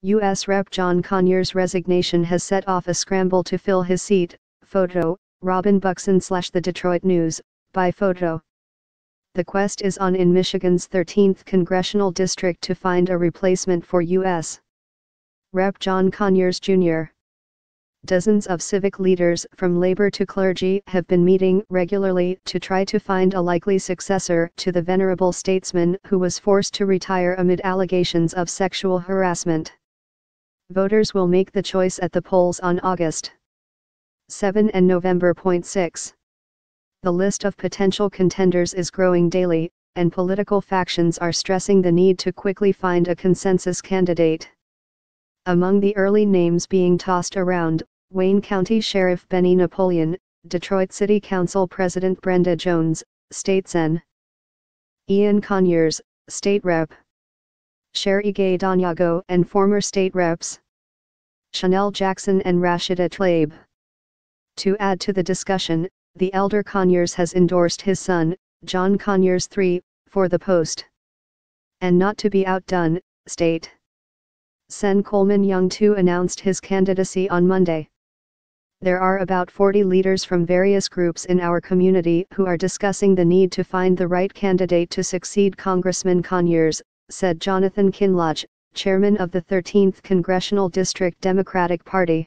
U.S. Rep. John Conyers' resignation has set off a scramble to fill his seat. Photo, Robin Buxton/The Detroit News, by photo. The quest is on in Michigan's 13th congressional district to find a replacement for U.S. Rep. John Conyers, Jr. Dozens of civic leaders, from labor to clergy, have been meeting regularly to try to find a likely successor to the venerable statesman who was forced to retire amid allegations of sexual harassment. Voters will make the choice at the polls on August 7 and November 6. The list of potential contenders is growing daily, and political factions are stressing the need to quickly find a consensus candidate. Among the early names being tossed around, Wayne County Sheriff Benny Napoleon, Detroit City Council President Brenda Jones, State Sen. Ian Conyers, State Rep. Sherry Gay Donyago and former state reps Chanel Jackson and Rashida Tlaib. To add to the discussion, the elder Conyers has endorsed his son, John Conyers III, for the post. And not to be outdone, State Sen Coleman Young too announced his candidacy on Monday. There are about 40 leaders from various groups in our community who are discussing the need to find the right candidate to succeed Congressman Conyers, said Jonathan Kinloch, chairman of the 13th Congressional District Democratic Party.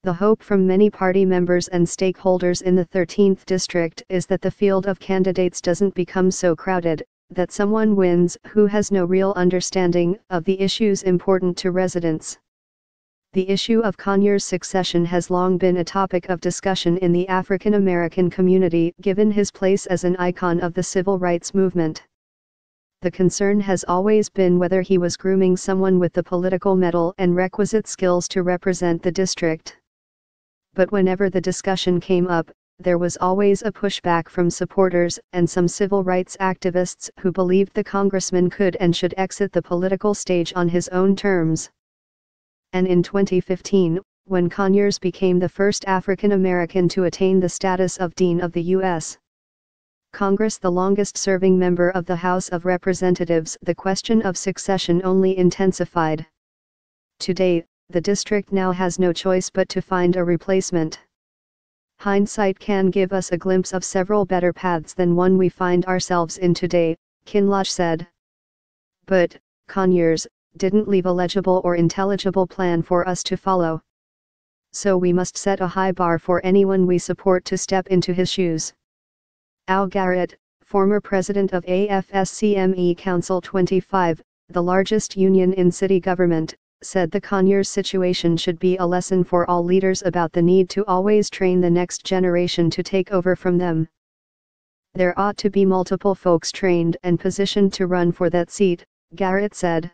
The hope from many party members and stakeholders in the 13th District is that the field of candidates doesn't become so crowded that someone wins who has no real understanding of the issues important to residents. The issue of Conyers' succession has long been a topic of discussion in the African American community given his place as an icon of the civil rights movement. The concern has always been whether he was grooming someone with the political mettle and requisite skills to represent the district. But whenever the discussion came up, there was always a pushback from supporters and some civil rights activists who believed the congressman could and should exit the political stage on his own terms. And in 2015, when Conyers became the first African American to attain the status of Dean of the U.S. Congress, the longest-serving member of the House of Representatives, the question of succession only intensified. Today, the district now has no choice but to find a replacement. Hindsight can give us a glimpse of several better paths than one we find ourselves in today, Kinloch said. But, Conyers didn't leave a legible or intelligible plan for us to follow. So we must set a high bar for anyone we support to step into his shoes. Al Garrett, former president of AFSCME Council 25, the largest union in city government, said the Conyers situation should be a lesson for all leaders about the need to always train the next generation to take over from them. There ought to be multiple folks trained and positioned to run for that seat, Garrett said.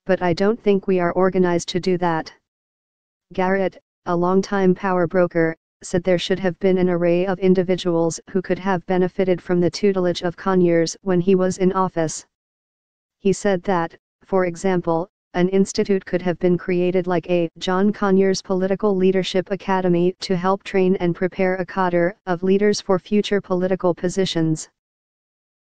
But I don't think we are organized to do that. Garrett, a longtime power broker, said there should have been an array of individuals who could have benefited from the tutelage of Conyers when he was in office. He said that, for example, an institute could have been created like a John Conyers Political Leadership Academy to help train and prepare a cadre of leaders for future political positions.